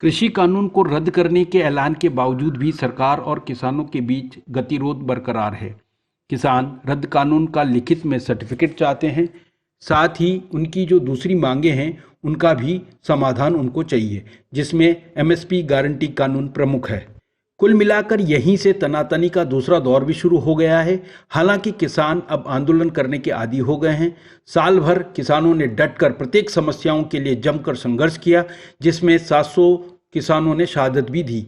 कृषि कानून को रद्द करने के ऐलान के बावजूद भी सरकार और किसानों के बीच गतिरोध बरकरार है। किसान रद्द कानून का लिखित में सर्टिफिकेट चाहते हैं, साथ ही उनकी जो दूसरी मांगे हैं उनका भी समाधान उनको चाहिए, जिसमें एमएसपी गारंटी कानून प्रमुख है। कुल मिलाकर यहीं से तनातनी का दूसरा दौर भी शुरू हो गया है। हालांकि किसान अब आंदोलन करने के आदी हो गए हैं। साल भर किसानों ने डटकर प्रत्येक समस्याओं के लिए जमकर संघर्ष किया, जिसमें 700 किसानों ने शहादत भी दी।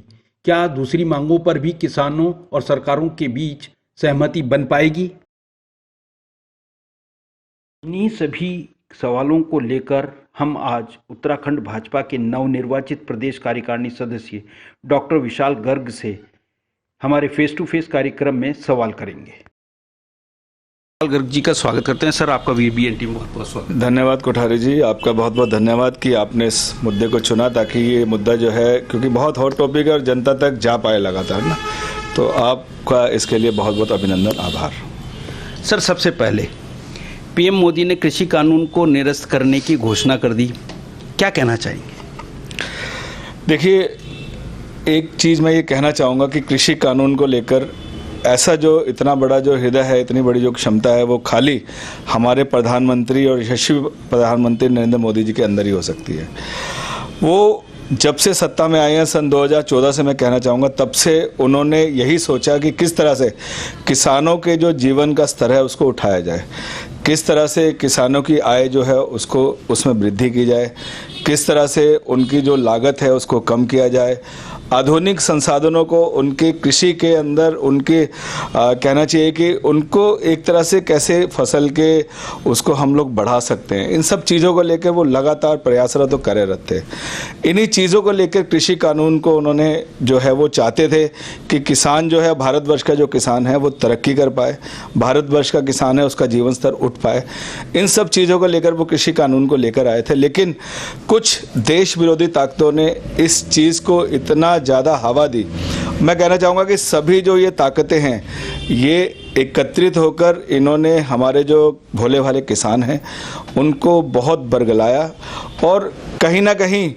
क्या दूसरी मांगों पर भी किसानों और सरकारों के बीच सहमति बन पाएगी? इन्हीं सभी सवालों को लेकर हम आज उत्तराखंड भाजपा के नवनिर्वाचित प्रदेश कार्यकारिणी सदस्य डॉक्टर विशाल गर्ग से हमारे फेस टू फेस कार्यक्रम में सवाल करेंगे। विशाल गर्ग जी का स्वागत करते हैं। सर, आपका VBN टीम बहुत बहुत स्वागत। धन्यवाद कोठारी जी, आपका बहुत बहुत धन्यवाद कि आपने इस मुद्दे को चुना, ताकि ये मुद्दा जो है, क्योंकि बहुत हॉट टॉपिक है और जनता तक जा पाए लगातार ना, तो आपका इसके लिए बहुत बहुत अभिनंदन, आभार। सर, सबसे पहले PM मोदी ने कृषि कानून को निरस्त करने की घोषणा कर दी, क्या कहना चाहेंगे? देखिए, एक चीज़ मैं ये कहना चाहूँगा कि कृषि कानून को लेकर ऐसा जो इतना बड़ा जो हृदय है, इतनी बड़ी जो क्षमता है, वो खाली हमारे प्रधानमंत्री और यशस्वी प्रधानमंत्री नरेंद्र मोदी जी के अंदर ही हो सकती है। वो जब से सत्ता में आए हैं सन 2014 से, मैं कहना चाहूँगा, तब से उन्होंने यही सोचा कि किस तरह से किसानों के जो जीवन का स्तर है उसको उठाया जाए, किस तरह से किसानों की आय जो है उसको उसमें वृद्धि की जाए, किस तरह से उनकी जो लागत है उसको कम किया जाए, आधुनिक संसाधनों को उनके कृषि के अंदर उनके कहना चाहिए कि उनको एक तरह से कैसे फसल के उसको हम लोग बढ़ा सकते हैं। इन सब चीज़ों को लेकर वो लगातार प्रयासरत तो करे रहते हैं। इन्हीं चीज़ों को लेकर कृषि कानून को उन्होंने जो है वो चाहते थे कि किसान जो है, भारतवर्ष का जो किसान है वो तरक्की कर पाए, भारतवर्ष का किसान है उसका जीवन स्तर उठ पाए। इन सब चीज़ों को लेकर वो कृषि कानून को लेकर आए थे, लेकिन कुछ देश विरोधी ताकतों ने इस चीज़ को इतना ज़्यादा हवा दी। मैं कहना चाहूँगा कि सभी जो ये ताकतें हैं, ये एकत्रित होकर इन्होंने हमारे जो भोले भाले किसान हैं उनको बहुत बरगलाया, और कहीं ना कहीं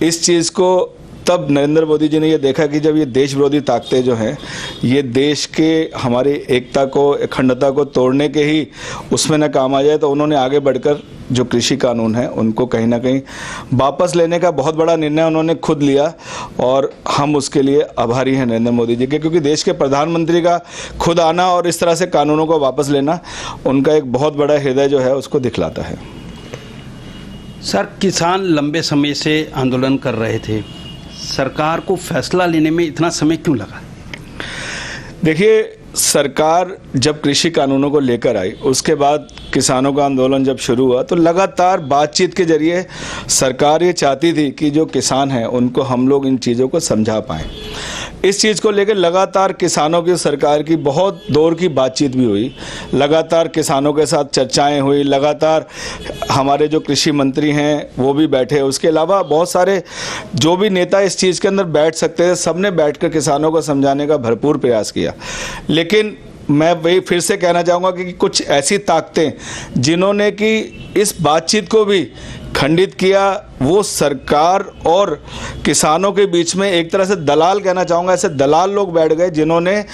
इस चीज़ को तब नरेंद्र मोदी जी ने ये देखा कि जब ये देश विरोधी ताकतें जो हैं, ये देश के हमारी एकता को, अखंडता को तोड़ने के ही उसमें न काम आ जाए, तो उन्होंने आगे बढ़कर जो कृषि कानून है उनको कहीं ना कहीं वापस लेने का बहुत बड़ा निर्णय उन्होंने खुद लिया, और हम उसके लिए आभारी हैं नरेंद्र मोदी जी के, क्योंकि देश के प्रधानमंत्री का खुद आना और इस तरह से कानूनों को वापस लेना उनका एक बहुत बड़ा हृदय जो है उसको दिखलाता है। सर, किसान लंबे समय से आंदोलन कर रहे थे, सरकार को फैसला लेने में इतना समय क्यों लगा? देखिए, सरकार जब कृषि कानूनों को लेकर आई, उसके बाद किसानों का आंदोलन जब शुरू हुआ, तो लगातार बातचीत के जरिए सरकार ये चाहती थी कि जो किसान हैं उनको हम लोग इन चीज़ों को समझा पाएँ। इस चीज़ को लेकर लगातार किसानों की सरकार की बहुत दौर की बातचीत भी हुई, लगातार किसानों के साथ चर्चाएं हुई, लगातार हमारे जो कृषि मंत्री हैं वो भी बैठे, उसके अलावा बहुत सारे जो भी नेता इस चीज़ के अंदर बैठ सकते थे, सबने बैठकर किसानों को समझाने का भरपूर प्रयास किया। लेकिन मैं वही फिर से कहना चाहूँगा कि कुछ ऐसी ताकतें जिन्होंने कि इस बातचीत को भी खंडित किया, वो सरकार और किसानों के बीच में एक तरह से दलाल, कहना चाहूँगा, ऐसे दलाल लोग बैठ गए जिन्होंने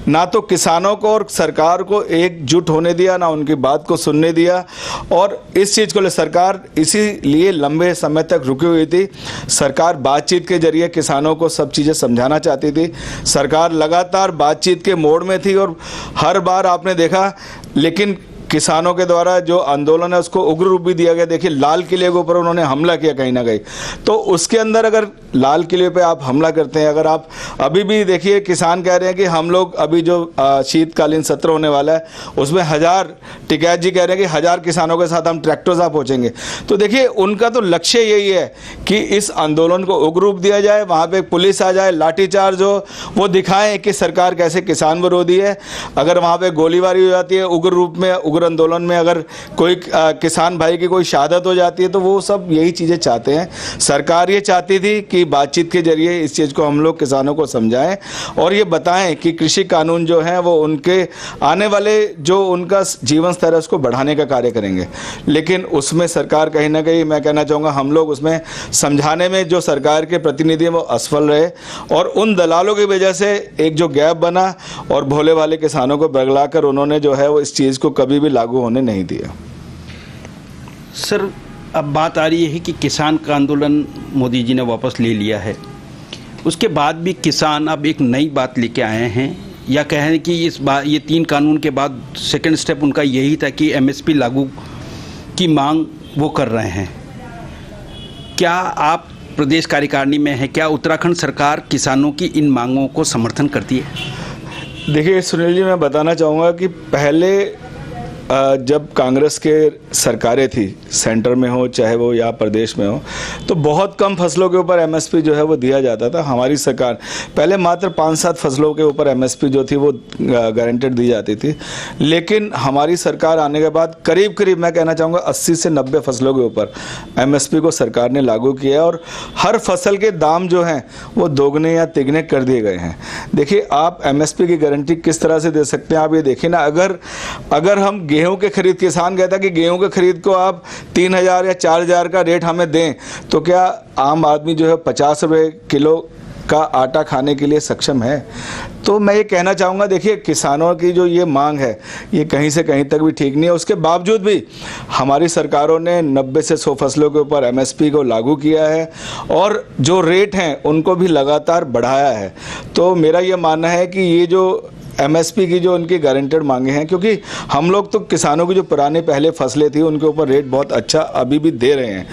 ना तो किसानों को और सरकार को एकजुट होने दिया, ना उनकी बात को सुनने दिया। और इस चीज़ को ले सरकार इसीलिए लंबे समय तक रुकी हुई थी। सरकार बातचीत के जरिए किसानों को सब चीज़ें समझाना चाहती थी। सरकार लगातार बातचीत के मोड में थी, और हर बार आपने देखा, लेकिन किसानों के द्वारा जो आंदोलन है उसको उग्र रूप भी दिया गया। देखिए, लाल किले के ऊपर उन्होंने हमला किया कहीं ना कहीं, तो उसके अंदर अगर लाल किले पे आप हमला करते हैं, अगर आप अभी भी देखिए, किसान कह रहे हैं कि हम लोग अभी जो शीतकालीन सत्र होने वाला है उसमें 1000, टिकैत जी कह रहे हैं कि 1000 किसानों के साथ हम ट्रैक्टर से पहुँचेंगे। तो देखिए, उनका तो लक्ष्य यही है कि इस आंदोलन को उग्र रूप दिया जाए, वहाँ पर पुलिस आ जाए, लाठीचार्ज हो, वो दिखाएं कि सरकार कैसे किसान विरोधी है। अगर वहाँ पर गोलीबारी हो जाती है उग्र रूप में, उग्र मजदूर आंदोलन में अगर कोई किसान भाई की कोई शहादत हो जाती है तो वो सब यही चीज़ें चाहते हैं। सरकार ये चाहती थी कि बातचीत के जरिए इस चीज़ को हम लोग किसानों को समझाएं और ये बताएं कि कृषि कानून जो हैं वो उनके आने वाले जो उनका जीवन स्तर है उसको बढ़ाने का कार्य करेंगे। लेकिन उसमें सरकार कहीं ना कहीं, मैं कहना चाहूँगा, हम लोग उसमें समझाने में जो सरकार के प्रतिनिधि हैं वो असफल रहे और उन दलालों की वजह से एक जो गैप बना और भोले वाले किसानों को बरगलाकर उन्होंने जो है वो इस चीज़ को कभी भी लागू होने नहीं दिया। सर, अब बात आ रही है कि किसान का आंदोलन मोदी जी ने वापस ले लिया है, उसके बाद भी किसान अब एक नई बात लेके आए हैं या कहें कि ये 3 कानून के बाद सेकंड स्टेप उनका यही था कि एमएसपी लागू की मांग वो कर रहे हैं। क्या आप प्रदेश कार्यकारिणी में हैं, क्या उत्तराखंड सरकार किसानों की इन मांगों को समर्थन करती है? देखिए सुनील जी, मैं बताना चाहूँगा कि पहले जब कांग्रेस के सरकारें थी, सेंटर में हो चाहे वो या प्रदेश में हो, तो बहुत कम फसलों के ऊपर एमएसपी जो है वो दिया जाता था। हमारी सरकार पहले मात्र 5-7 फसलों के ऊपर एमएसपी जो थी वो गारंटेड दी जाती थी। लेकिन हमारी सरकार आने के बाद करीब करीब मैं कहना चाहूँगा 80 से 90 फसलों के ऊपर एमएसपी को सरकार ने लागू किया है और हर फसल के दाम जो हैं वो दोगुने या तिगने कर दिए गए हैं। देखिए, आप एमएसपी की गारंटी किस तरह से दे सकते हैं? आप ये देखिए ना, अगर हम गेहूं के खरीद, किसान कहता कि गेहूं के खरीद को आप 3,000 या 4,000 का रेट हमें दें, तो क्या आम आदमी जो है 50 रुपये किलो का आटा खाने के लिए सक्षम है? तो मैं ये कहना चाहूँगा, देखिए किसानों की जो ये मांग है ये कहीं से कहीं तक भी ठीक नहीं है। उसके बावजूद भी हमारी सरकारों ने 90 से 100 फसलों के ऊपर एमएसपी को लागू किया है और जो रेट हैं उनको भी लगातार बढ़ाया है। तो मेरा ये मानना है कि ये जो एमएसपी की जो उनकी गारंटेड मांगे हैं, क्योंकि हम लोग तो किसानों की जो पुराने पहले फसलें थी उनके ऊपर रेट बहुत अच्छा अभी भी दे रहे हैं,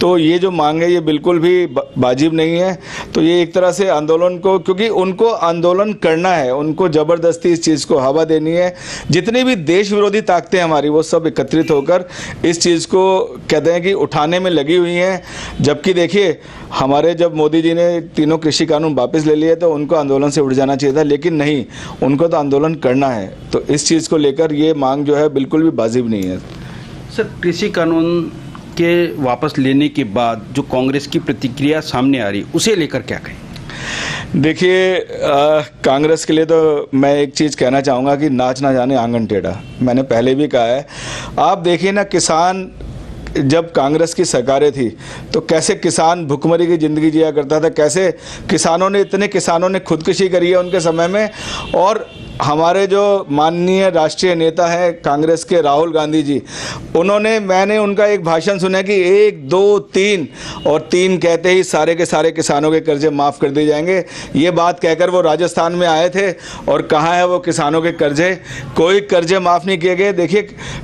तो ये जो मांग है ये बिल्कुल भी वाजिब नहीं है। तो ये एक तरह से आंदोलन को, क्योंकि उनको आंदोलन करना है, उनको ज़बरदस्ती इस चीज़ को हवा देनी है। जितनी भी देश विरोधी ताकतें हमारी वो सब एकत्रित होकर इस चीज़ को कहते हैं कि उठाने में लगी हुई हैं। जबकि देखिए, हमारे जब मोदी जी ने तीनों कृषि कानून वापस ले लिए तो उनको आंदोलन से उठ जाना चाहिए था, लेकिन नहीं, उनको तो आंदोलन करना है। तो इस चीज़ को लेकर ये मांग जो है बिल्कुल भी वाजिब नहीं है। सर, कृषि कानून के वापस लेने के बाद जो कांग्रेस की प्रतिक्रिया सामने आ रही, उसे लेकर क्या कहें? देखिए, कांग्रेस के लिए तो मैं एक चीज़ कहना चाहूँगा कि नाच ना जाने आंगन टेढ़ा। मैंने पहले भी कहा है, आप देखिए ना, किसान जब कांग्रेस की सरकारें थी तो कैसे किसान भुखमरी की ज़िंदगी जिया करता था, कैसे इतने किसानों ने खुदकुशी करी है उनके समय में। और हमारे जो माननीय राष्ट्रीय नेता हैं कांग्रेस के, राहुल गांधी जी, मैंने उनका एक भाषण सुना कि 1, 2, 3 और 3 कहते ही सारे के सारे किसानों के कर्जे माफ़ कर दिए जाएंगे। ये बात कहकर वो राजस्थान में आए थे और कहाँ है वो किसानों के कर्जे? कोई कर्जे माफ़ नहीं किए गए। देखिए,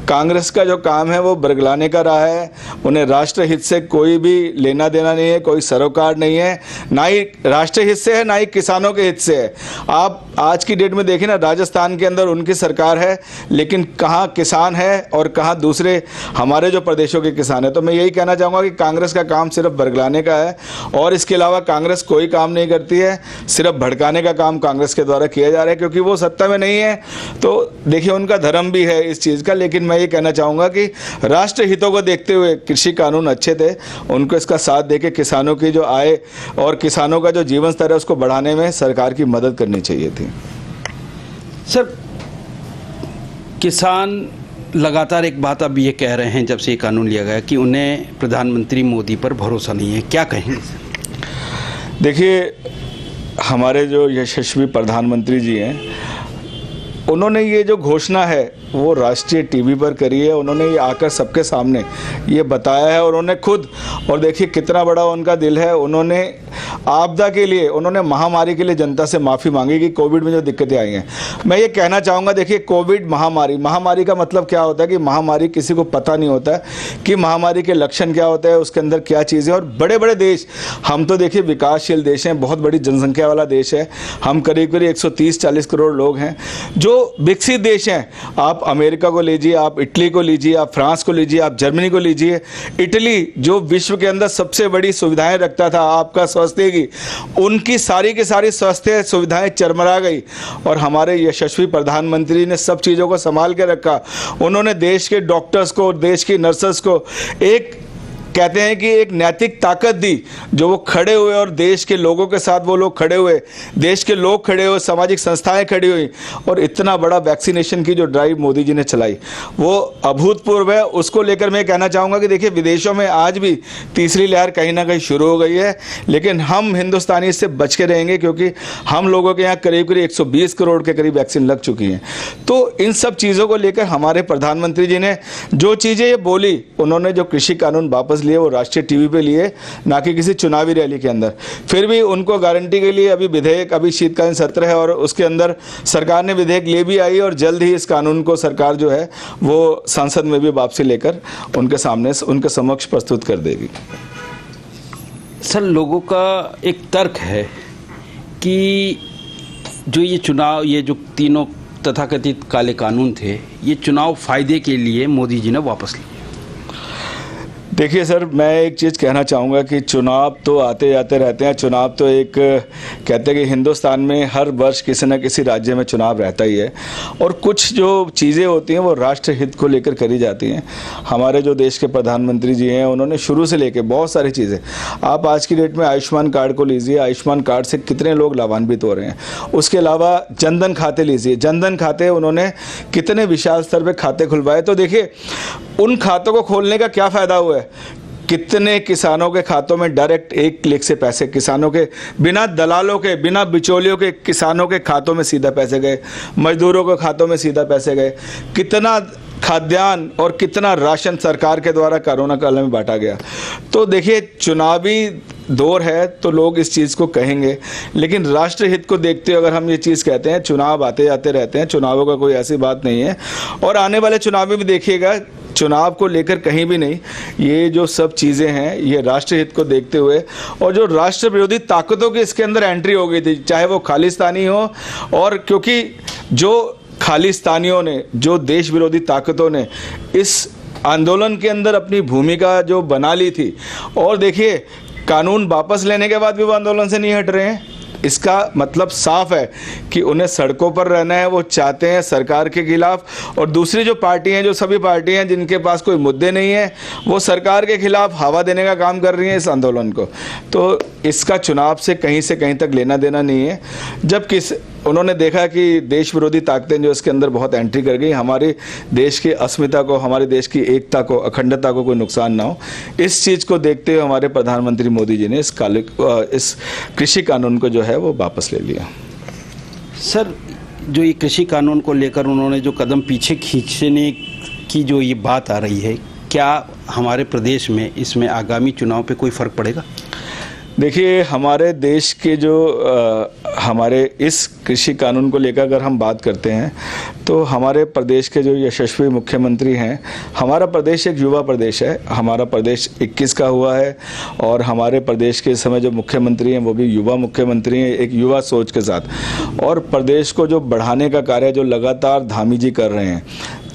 कांग्रेस का जो काम है वो बरगलाने का रहा है। उन्हें राष्ट्र हित से कोई भी लेना देना नहीं है, कोई सरोकार नहीं है, ना ही राष्ट्र हित से है ना ही किसानों के हित से है। आप आज की डेट में देखिए ना, राजस्थान के अंदर उनकी सरकार है लेकिन कहाँ किसान है और कहाँ दूसरे हमारे जो प्रदेशों के किसान है। तो मैं यही कहना चाहूँगा कि कांग्रेस का काम सिर्फ बरगलाने का है और इसके अलावा कांग्रेस कोई काम नहीं करती है। सिर्फ भड़काने का काम कांग्रेस के द्वारा किया जा रहा है, क्योंकि वो सत्ता में नहीं है। तो देखिए, उनका धर्म भी है इस चीज़ का। लेकिन मैं ये कहना चाहूँगा कि राष्ट्र हितों को देखते हुए कृषि कानून अच्छे थे, उनको इसका साथ देके किसानों की जो आय और किसानों का जो जीवन स्तर है उसको बढ़ाने में सरकार की मदद करनी चाहिए थी। सर, किसान लगातार एक बात अब ये कह रहे हैं जब से ये कानून लिया गया कि उन्हें प्रधानमंत्री मोदी पर भरोसा नहीं है, क्या कहेंगे सर? देखिए, हमारे जो यशस्वी प्रधानमंत्री जी हैं, उन्होंने ये जो घोषणा है वो राष्ट्रीय टीवी पर करी है। उन्होंने ये आकर सबके सामने ये बताया है और उन्होंने खुद, और देखिए कितना बड़ा उनका दिल है, उन्होंने आपदा के लिए, उन्होंने महामारी के लिए जनता से माफ़ी मांगी कि कोविड में जो दिक्कतें आई हैं। मैं ये कहना चाहूँगा, देखिए कोविड महामारी का मतलब क्या होता है कि महामारी किसी को पता नहीं होता है कि महामारी के लक्षण क्या होते हैं, उसके अंदर क्या चीज़ें। और बड़े बड़े देश, हम तो देखिए विकासशील देश हैं, बहुत बड़ी जनसंख्या वाला देश है, हम करीब करीब 130-140 करोड़ लोग हैं। जो विकसित देश हैं, आप अमेरिका को लीजिए, आप इटली को लीजिए, आप फ्रांस को लीजिए, आप जर्मनी को लीजिए। इटली जो विश्व के अंदर सबसे बड़ी सुविधाएं रखता था, आपका स्वास्थ्य स्वास्थ्य की, उनकी सारी की सारी स्वास्थ्य सुविधाएं चरमरा गई। और हमारे यशस्वी प्रधानमंत्री ने सब चीज़ों को संभाल के रखा। उन्होंने देश के डॉक्टर्स को, देश की नर्सेस को एक कहते हैं कि एक नैतिक ताकत दी, जो वो खड़े हुए और देश के लोगों के साथ वो लोग खड़े हुए, देश के लोग खड़े हुए, सामाजिक संस्थाएं खड़ी हुई, और इतना बड़ा वैक्सीनेशन की जो ड्राइव मोदी जी ने चलाई वो अभूतपूर्व है। उसको लेकर मैं कहना चाहूँगा कि देखिए, विदेशों में आज भी तीसरी लहर कहीं ना कहीं शुरू हो गई है, लेकिन हम हिंदुस्तानी इससे बच के रहेंगे, क्योंकि हम लोगों के यहाँ करीब करीब 120 करोड़ के करीब वैक्सीन लग चुकी हैं। तो इन सब चीज़ों को लेकर हमारे प्रधानमंत्री जी ने जो चीज़ें ये बोली, उन्होंने जो कृषि कानून वापस लिए वो राष्ट्रीय टीवी पे लिए, ना कि किसी चुनावी रैली के अंदर। फिर भी उनको गारंटी के लिए अभी विधेयक, अभी शीतकालीन सत्र है और उसके अंदर सरकार ने विधेयक ले भी आई, और जल्द ही इस कानून को सरकार जो है वो संसद में भी वापसी लेकर उनके सामने, उनके समक्ष प्रस्तुत कर देगी। सर, लोगों का एक तर्क है कि जो ये चुनाव, ये जो तीनों तथाकथित काले कानून थे, ये चुनाव फायदे के लिए मोदी जी ने वापस लिए। देखिए सर, मैं एक चीज़ कहना चाहूँगा कि चुनाव तो आते जाते रहते हैं। चुनाव तो एक कहते हैं कि हिंदुस्तान में हर वर्ष किसी न किसी राज्य में चुनाव रहता ही है, और कुछ जो चीज़ें होती हैं वो राष्ट्र हित को लेकर करी जाती हैं। हमारे जो देश के प्रधानमंत्री जी हैं, उन्होंने शुरू से लेकर बहुत सारी चीज़ें, आप आज की डेट में आयुष्मान कार्ड को लीजिए, आयुष्मान कार्ड से कितने लोग लाभान्वित हो रहे हैं। उसके अलावा जनधन खाते लीजिए, जनधन खाते उन्होंने कितने विशाल स्तर पर खाते खुलवाए। तो देखिए, उन खातों को खोलने का क्या फ़ायदा हुआ है, कितने किसानों के खातों में डायरेक्ट एक क्लिक से पैसे, किसानों के बिना दलालों के, बिना बिचौलियों के किसानों के खातों में सीधा पैसे गए, मजदूरों के खातों में सीधा पैसे गए, कितना खाद्यान्न और कितना राशन सरकार के द्वारा कोरोना काल में बांटा गया। तो देखिए, चुनावी दौर है तो लोग इस चीज़ को कहेंगे, लेकिन राष्ट्रहित को देखते हुए अगर हम ये चीज़ कहते हैं, चुनाव आते जाते रहते हैं, चुनावों का कोई ऐसी बात नहीं है, और आने वाले चुनाव में भी देखिएगा, चुनाव को लेकर कहीं भी नहीं, ये जो सब चीज़ें हैं ये राष्ट्रहित को देखते हुए, और जो राष्ट्र विरोधी ताकतों की इसके अंदर एंट्री हो गई थी, चाहे वो खालिस्तानी हो, और क्योंकि जो खालिस्तानियों ने, जो देश विरोधी ताकतों ने इस आंदोलन के अंदर अपनी भूमिका जो बना ली थी, और देखिए कानून वापस लेने के बाद भी वो आंदोलन से नहीं हट रहे हैं। इसका मतलब साफ है कि उन्हें सड़कों पर रहना है, वो चाहते हैं सरकार के खिलाफ। और दूसरी जो पार्टी हैं, जो सभी पार्टियां जिनके पास कोई मुद्दे नहीं है, वो सरकार के खिलाफ हवा देने का काम कर रही हैं इस आंदोलन को। तो इसका चुनाव से कहीं तक लेना देना नहीं है। जब उन्होंने देखा कि देश विरोधी ताकतें जो इसके अंदर बहुत एंट्री कर गई, हमारे देश की अस्मिता को, हमारे देश की एकता को, अखंडता को कोई नुकसान ना हो, इस चीज़ को देखते हुए हमारे प्रधानमंत्री मोदी जी ने इस कृषि कानून को जो है वो वापस ले लिया। सर, जो ये कृषि कानून को लेकर उन्होंने जो कदम पीछे खींचने की जो ये बात आ रही है, क्या हमारे प्रदेश में इसमें आगामी चुनाव पे कोई फ़र्क पड़ेगा? देखिए, हमारे देश के जो हमारे इस कृषि कानून को लेकर अगर हम बात करते हैं, तो हमारे प्रदेश के जो यशस्वी मुख्यमंत्री हैं, हमारा प्रदेश एक युवा प्रदेश है, हमारा प्रदेश 21 का हुआ है, और हमारे प्रदेश के इस समय जो मुख्यमंत्री हैं वो भी युवा मुख्यमंत्री हैं, एक युवा सोच के साथ। और प्रदेश को जो बढ़ाने का कार्य जो लगातार धामी जी कर रहे हैं,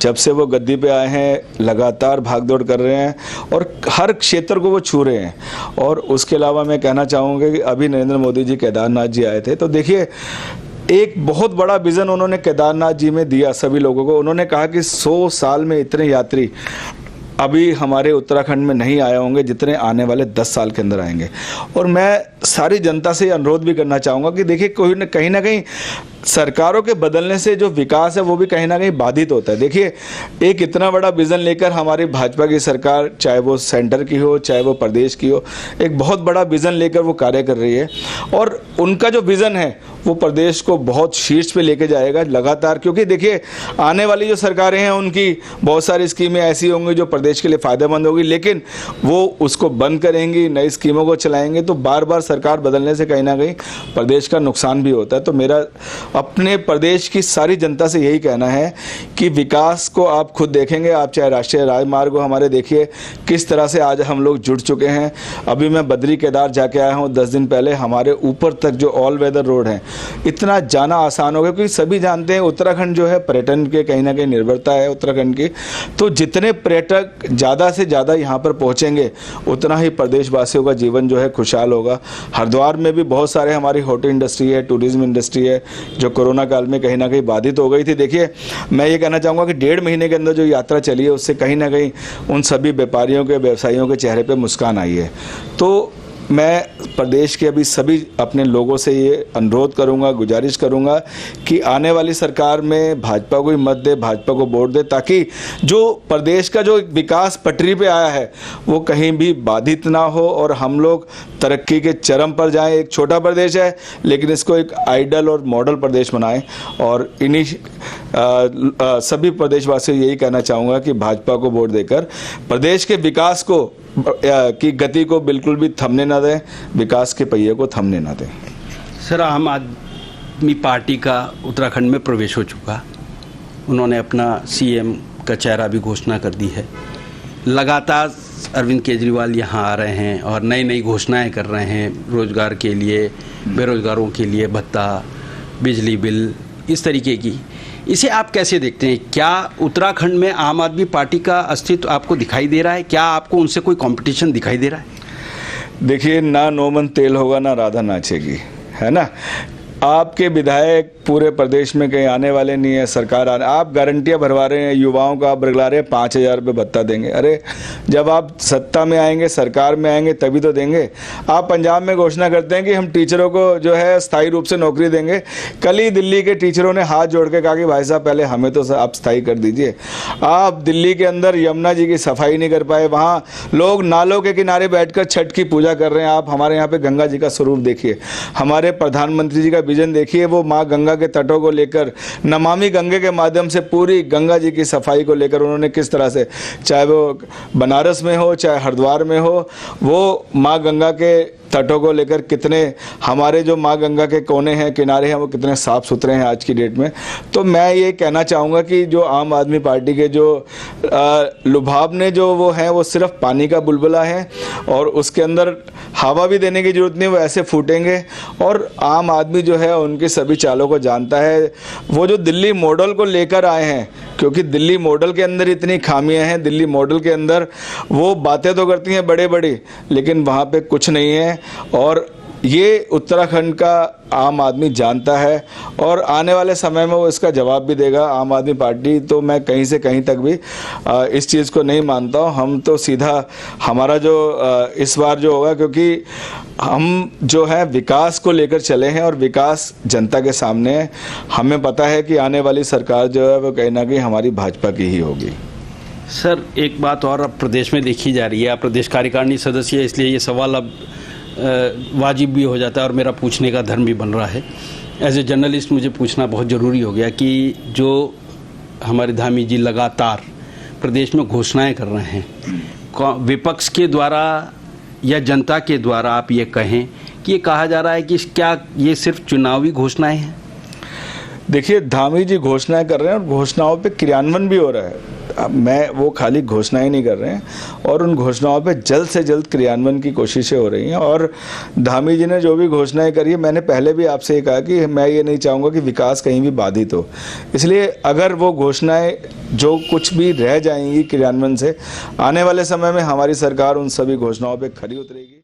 जब से वो गद्दी पे आए हैं लगातार भागदौड़ कर रहे हैं, और हर क्षेत्र को वो छू रहे हैं। और उसके अलावा मैं कहना चाहूँगा कि अभी नरेंद्र मोदी जी केदारनाथ जी आए थे, तो देखिए एक बहुत बड़ा विज़न उन्होंने केदारनाथ जी में दिया सभी लोगों को। उन्होंने कहा कि 100 साल में इतने यात्री अभी हमारे उत्तराखंड में नहीं आए होंगे जितने आने वाले 10 साल के अंदर आएंगे। और मैं सारी जनता से अनुरोध भी करना चाहूँगा कि देखिए, कहीं ना कहीं सरकारों के बदलने से जो विकास है वो भी कहीं ना कहीं बाधित होता है। देखिए, एक इतना बड़ा विज़न लेकर हमारी भाजपा की सरकार, चाहे वो सेंटर की हो चाहे वो प्रदेश की हो, एक बहुत बड़ा विज़न लेकर वो कार्य कर रही है, और उनका जो विज़न है वो प्रदेश को बहुत शीर्ष पे लेके जाएगा लगातार। क्योंकि देखिए, आने वाली जो सरकारें हैं उनकी बहुत सारी स्कीमें ऐसी होंगी जो प्रदेश के लिए फ़ायदेमंद होगी, लेकिन वो उसको बंद करेंगी, नई स्कीमों को चलाएंगे, तो बार बार सरकार बदलने से कहीं ना कहीं प्रदेश का नुकसान भी होता है। तो मेरा अपने प्रदेश की सारी जनता से यही कहना है कि विकास को आप खुद देखेंगे। आप चाहे राष्ट्रीय राजमार्ग हो हमारे, देखिए किस तरह से आज हम लोग जुड़ चुके हैं। अभी मैं बद्री केदार जाके आया हूँ 10 दिन पहले। हमारे ऊपर तक जो ऑल वेदर रोड है, इतना जाना आसान हो गया, क्योंकि सभी जानते हैं उत्तराखंड जो है पर्यटन के कहीं ना कहीं निर्भरता है उत्तराखंड की। तो जितने पर्यटक ज़्यादा से ज़्यादा यहाँ पर पहुँचेंगे, उतना ही प्रदेशवासियों का जीवन जो है खुशहाल होगा। हरिद्वार में भी बहुत सारे हमारी होटल इंडस्ट्री है, टूरिज्म इंडस्ट्री है, जो कोरोना काल में कहीं ना कहीं बाधित हो गई थी। देखिए, मैं ये कहना चाहूँगा कि 1.5 महीने के अंदर जो यात्रा चली है, उससे कहीं ना कहीं उन सभी व्यापारियों के, व्यवसायियों के चेहरे पे मुस्कान आई है। तो मैं प्रदेश के अभी सभी अपने लोगों से ये अनुरोध करूंगा, गुजारिश करूंगा कि आने वाली सरकार में भाजपा को ही मत दे, भाजपा को वोट दे, ताकि जो प्रदेश का जो विकास पटरी पे आया है वो कहीं भी बाधित ना हो और हम लोग तरक्की के चरम पर जाएं। एक छोटा प्रदेश है, लेकिन इसको एक आइडल और मॉडल प्रदेश बनाएं। और इन्हीं सभी प्रदेशवासियों यही कहना चाहूँगा कि भाजपा को वोट देकर प्रदेश के विकास को की गति को बिल्कुल भी थमने ना दें, विकास के पहिए को थमने ना दें। सर, आम आदमी पार्टी का उत्तराखंड में प्रवेश हो चुका। उन्होंने अपना सीएम का चेहरा भी घोषणा कर दी है। लगातार अरविंद केजरीवाल यहाँ आ रहे हैं और नई नई घोषणाएं कर रहे हैं रोजगार के लिए, बेरोजगारों के लिए भत्ता, बिजली बिल, इस तरीके की। इसे आप कैसे देखते हैं? क्या उत्तराखंड में आम आदमी पार्टी का अस्तित्व आपको दिखाई दे रहा है? क्या आपको उनसे कोई कंपटीशन दिखाई दे रहा है? देखिए, ना नौमन तेल होगा ना राधा नाचेगी, है ना। आपके विधायक पूरे प्रदेश में कहीं आने वाले नहीं है। सरकार आप गारंटियां भरवा रहे हैं, युवाओं का आप बरगला रहे हैं 5,000 रुपये भत्ता देंगे। अरे, जब आप सत्ता में आएंगे, सरकार में आएंगे, तभी तो देंगे। आप पंजाब में घोषणा करते हैं कि हम टीचरों को जो है स्थायी रूप से नौकरी देंगे। कल ही दिल्ली के टीचरों ने हाथ जोड़ के कहा कि भाई साहब, पहले हमें तो आप स्थायी कर दीजिए। आप दिल्ली के अंदर यमुना जी की सफाई नहीं कर पाए, वहाँ लोग नालों के किनारे बैठकर छठ की पूजा कर रहे हैं। आप हमारे यहाँ पे गंगा जी का स्वरूप देखिए, हमारे प्रधानमंत्री जी का विजन देखिए। वो माँ गंगा के तटों को लेकर, नमामि गंगे के माध्यम से पूरी गंगा जी की सफाई को लेकर उन्होंने किस तरह से, चाहे वो बनारस में हो, चाहे हरिद्वार में हो, वो माँ गंगा के तटों को लेकर कितने, हमारे जो माँ गंगा के कोने हैं, किनारे हैं, वो कितने साफ सुथरे हैं आज की डेट में। तो मैं ये कहना चाहूँगा कि जो आम आदमी पार्टी के जो लुभावने जो वो हैं, वो सिर्फ पानी का बुलबुला है और उसके अंदर हवा भी देने की जरूरत नहीं, वो ऐसे फूटेंगे। और आम आदमी जो है उनकी सभी चालों को जानता है। वो जो दिल्ली मॉडल को लेकर आए हैं, क्योंकि दिल्ली मॉडल के अंदर इतनी खामियां हैं, दिल्ली मॉडल के अंदर वो बातें तो करती हैं बड़े बड़ी, लेकिन वहाँ पे कुछ नहीं है। और ये उत्तराखंड का आम आदमी जानता है और आने वाले समय में वो इसका जवाब भी देगा। आम आदमी पार्टी तो मैं कहीं से कहीं तक भी इस चीज़ को नहीं मानता हूँ। हम तो सीधा हमारा जो इस बार जो होगा, क्योंकि हम जो है विकास को लेकर चले हैं और विकास जनता के सामने है। हमें पता है कि आने वाली सरकार जो है वो कहीं ना कहीं हमारी भाजपा की ही होगी। सर, एक बात और अब प्रदेश में देखी जा रही है, आप प्रदेश कार्यकारिणी सदस्य है, इसलिए ये सवाल अब वाजिब भी हो जाता है और मेरा पूछने का धर्म भी बन रहा है। एज ए जर्नलिस्ट मुझे पूछना बहुत ज़रूरी हो गया कि जो हमारे धामी जी लगातार प्रदेश में घोषणाएं कर रहे हैं, विपक्ष के द्वारा या जनता के द्वारा आप ये कहें कि ये कहा जा रहा है कि क्या ये सिर्फ चुनावी घोषणाएं हैं? देखिए, धामी जी घोषणाएं कर रहे हैं और घोषणाओं पे क्रियान्वयन भी हो रहा है। अब मैं वो खाली घोषणाएं नहीं कर रहे हैं और उन घोषणाओं पे जल्द से जल्द क्रियान्वयन की कोशिशें हो रही हैं। और धामी जी ने जो भी घोषणाएं करी है, मैंने पहले भी आपसे ये कहा कि मैं ये नहीं चाहूँगा कि विकास कहीं भी बाधित हो। इसलिए अगर वो घोषणाएं जो कुछ भी रह जाएंगी क्रियान्वयन से, आने वाले समय में हमारी सरकार उन सभी घोषणाओं पर खरी उतरेगी।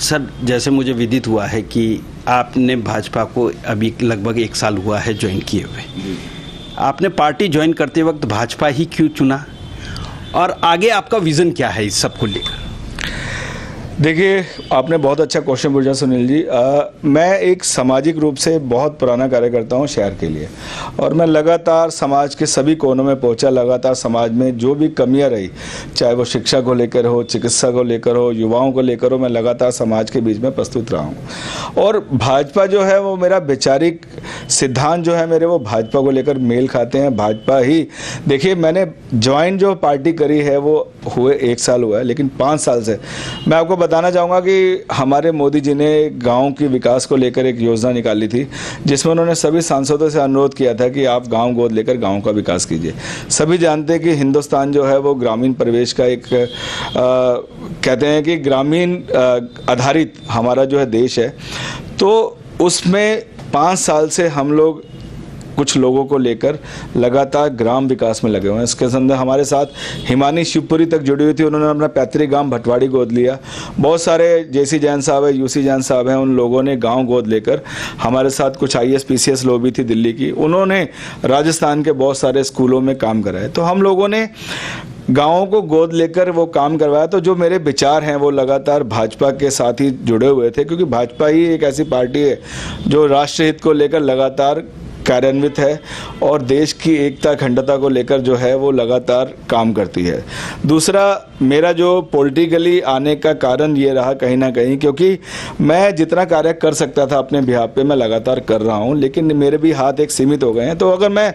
सर, जैसे मुझे विदित हुआ है कि आपने भाजपा को अभी लगभग 1 साल हुआ है ज्वाइन किए हुए। आपने पार्टी ज्वाइन करते वक्त भाजपा ही क्यों चुना और आगे आपका विज़न क्या है इस सब को लेकर? देखिए, आपने बहुत अच्छा क्वेश्चन पूछा सुनील जी। मैं एक सामाजिक रूप से बहुत पुराना कार्य करता हूँ शहर के लिए और मैं लगातार समाज के सभी कोनों में पहुँचा। लगातार समाज में जो भी कमियाँ रही, चाहे वो शिक्षा को लेकर हो, चिकित्सा को लेकर हो, युवाओं को लेकर हो, मैं लगातार समाज के बीच में प्रस्तुत रहा हूँ। और भाजपा जो है वो मेरा वैचारिक सिद्धांत जो है मेरे, वो भाजपा को लेकर मेल खाते हैं। भाजपा ही, देखिए, मैंने ज्वाइन जो पार्टी करी है वो हुए 1 साल हुआ है, लेकिन 5 साल से मैं आपको बताना चाहूँगा कि हमारे मोदी जी ने गांव के विकास को लेकर एक योजना निकाली थी, जिसमें उन्होंने सभी सांसदों से अनुरोध किया था कि आप गांव गोद लेकर गांव का विकास कीजिए। सभी जानते हैं कि हिंदुस्तान जो है वो ग्रामीण परिवेश का एक कहते हैं कि ग्रामीण आधारित हमारा जो है देश है। तो उसमें 5 साल से हम लोग कुछ लोगों को लेकर लगातार ग्राम विकास में लगे हुए हैं। इसके अंदर हमारे साथ हिमानी शिवपुरी तक जुड़ी हुई थी, उन्होंने अपना पैतृक गांव भटवाड़ी गोद लिया। बहुत सारे जेसी जैन साहब है, यूसी जैन साहब हैं, उन लोगों ने गांव गोद लेकर, हमारे साथ कुछ IAS PCS लोग भी थी दिल्ली की, उन्होंने राजस्थान के बहुत सारे स्कूलों में काम करा है। तो हम लोगों ने गाँवों को गोद लेकर वो काम करवाया। तो जो मेरे विचार हैं वो लगातार भाजपा के साथ ही जुड़े हुए थे, क्योंकि भाजपा ही एक ऐसी पार्टी है जो राष्ट्र हित को लेकर लगातार कार्यान्वित है और देश की एकता अखंडता को लेकर जो है वो लगातार काम करती है। दूसरा, मेरा जो पॉलिटिकली आने का कारण ये रहा कहीं ना कहीं, क्योंकि मैं जितना कार्य कर सकता था अपने बिहाफ पे मैं लगातार कर रहा हूँ, लेकिन मेरे भी हाथ एक सीमित हो गए हैं। तो अगर मैं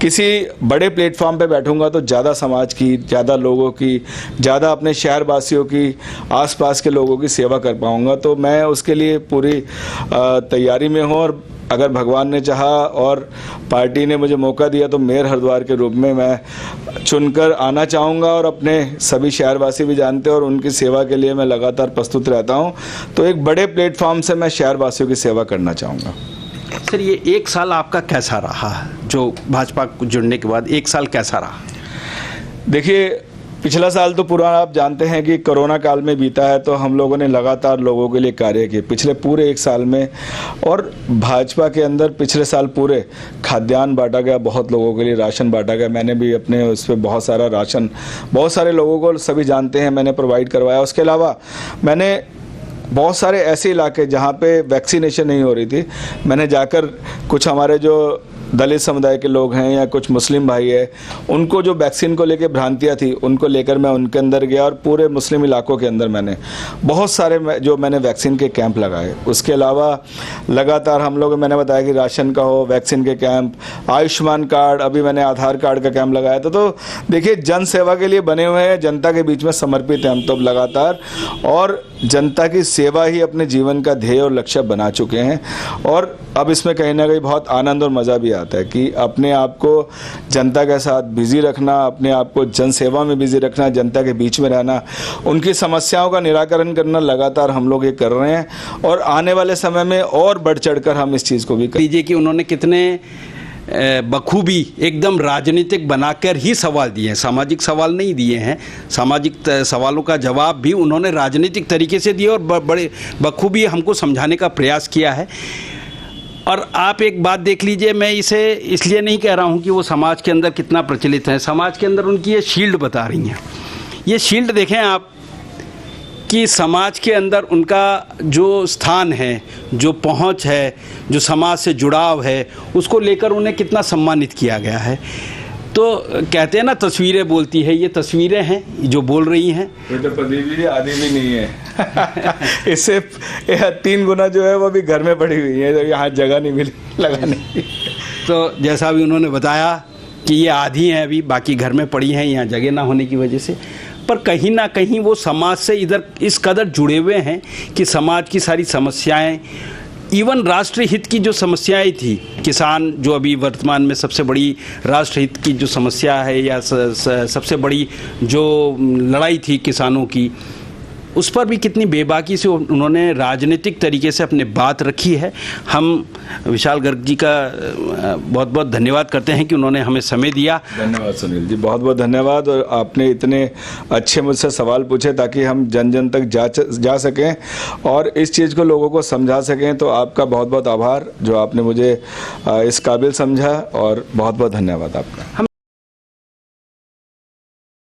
किसी बड़े प्लेटफॉर्म पे बैठूंगा तो ज़्यादा समाज की, ज़्यादा लोगों की, ज़्यादा अपने शहरवासियों की, आसपास के लोगों की सेवा कर पाऊँगा। तो मैं उसके लिए पूरी तैयारी में हूँ, और अगर भगवान ने चाहा और पार्टी ने मुझे मौका दिया तो मेयर हरिद्वार के रूप में मैं चुनकर आना चाहूँगा। और अपने सभी शहरवासी भी जानते हैं और उनकी सेवा के लिए मैं लगातार प्रस्तुत रहता हूँ। तो एक बड़े प्लेटफॉर्म से मैं शहरवासियों की सेवा करना चाहूँगा। सर, ये 1 साल आपका कैसा रहा, जो भाजपा को जुड़ने के बाद 1 साल कैसा रहा? देखिए, पिछला साल तो पूरा आप जानते हैं कि कोरोना काल में बीता है, तो हम लोगों ने लगातार लोगों के लिए कार्य किए पिछले पूरे 1 साल में। और भाजपा के अंदर पिछले साल पूरे खाद्यान्न बांटा गया, बहुत लोगों के लिए राशन बांटा गया। मैंने भी अपने उस पर बहुत सारा राशन बहुत सारे लोगों को, सभी जानते हैं, मैंने प्रोवाइड करवाया। उसके अलावा मैंने बहुत सारे ऐसे इलाके जहाँ पे वैक्सीनेशन नहीं हो रही थी, मैंने जाकर कुछ हमारे जो दलित समुदाय के लोग हैं या कुछ मुस्लिम भाई है, उनको जो वैक्सीन को लेकर भ्रांतियाँ थी उनको लेकर मैं उनके अंदर गया और पूरे मुस्लिम इलाकों के अंदर मैंने बहुत सारे जो मैंने वैक्सीन के कैंप लगाए। उसके अलावा लगातार हम लोग, मैंने बताया कि राशन का हो, वैक्सीन के कैंप, आयुष्मान कार्ड, अभी मैंने आधार कार्ड का कैंप लगाया था। तो देखिए, जन सेवा के लिए बने हुए हैं, जनता के बीच में समर्पित हैं हम तो लगातार, और जनता की सेवा ही अपने जीवन का ध्येय और लक्ष्य बना चुके हैं। और अब इसमें कहीं ना कहीं बहुत आनंद और मज़ा भी आता है कि अपने आप को जनता के साथ बिजी रखना, अपने आप को जन सेवा में बिजी रखना, जनता के बीच में रहना, उनकी समस्याओं का निराकरण करना, लगातार हम लोग ये कर रहे हैं। और आने वाले समय में और बढ़ चढ़कर हम इस चीज़ को भी लीजिए कि उन्होंने कितने बखूबी एकदम राजनीतिक बनाकर ही सवाल दिए हैं, सामाजिक सवाल नहीं दिए हैं। सामाजिक सवालों का जवाब भी उन्होंने राजनीतिक तरीके से दिए और बड़े बखूबी हमको समझाने का प्रयास किया है। और आप एक बात देख लीजिए, मैं इसे इसलिए नहीं कह रहा हूँ कि वो समाज के अंदर कितना प्रचलित है, समाज के अंदर उनकी ये शील्ड बता रही हैं। ये शील्ड देखें आप कि समाज के अंदर उनका जो स्थान है, जो पहुंच है, जो समाज से जुड़ाव है, उसको लेकर उन्हें कितना सम्मानित किया गया है। तो कहते हैं ना, तस्वीरें बोलती है, ये तस्वीरें हैं जो बोल रही हैं। ये तो पदवी आदि भी नहीं है इससे 3 गुना जो है वो भी घर में पड़ी हुई है, तो यहाँ जगह नहीं मिली लगाने की। तो जैसा भी उन्होंने बताया कि ये आधी हैं, अभी बाकी घर में पड़ी हैं यहाँ जगह ना होने की वजह से। पर कहीं ना कहीं वो समाज से इधर इस कदर जुड़े हुए हैं कि समाज की सारी समस्याएं, इवन राष्ट्र हित की जो समस्याएं थी, किसान जो अभी वर्तमान में सबसे बड़ी राष्ट्र हित की जो समस्या है या सबसे बड़ी जो लड़ाई थी किसानों की, उस पर भी कितनी बेबाकी से उन्होंने राजनीतिक तरीके से अपने बात रखी है। हम विशाल गर्ग जी का बहुत बहुत धन्यवाद करते हैं कि उन्होंने हमें समय दिया। धन्यवाद सुनील जी, बहुत बहुत धन्यवाद। और आपने इतने अच्छे मुझसे सवाल पूछे ताकि हम जन जन तक जा सकें और इस चीज़ को लोगों को समझा सकें। तो आपका बहुत बहुत आभार जो आपने मुझे इस काबिल समझा, और बहुत बहुत धन्यवाद आपका।